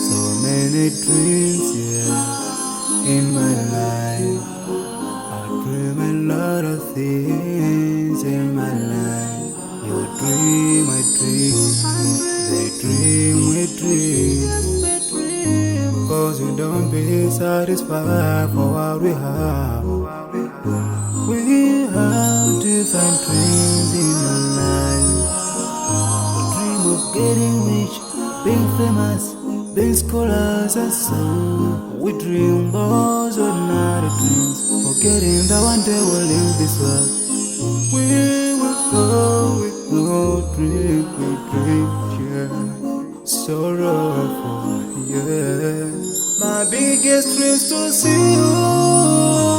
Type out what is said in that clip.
So many dreams, in my life. I dream a lot of things in my life. You dream, I dream. They dream, we dream. Cause you don't be satisfied for what we have. We have different dreams in our life. We dream of getting rich, being famous, being scholars and so. We dream those ordinary dreams, forgetting that one day we'll leave this world. We will go with no dream, we dream, yeah. Sorrowful, yeah. My biggest dream is to see you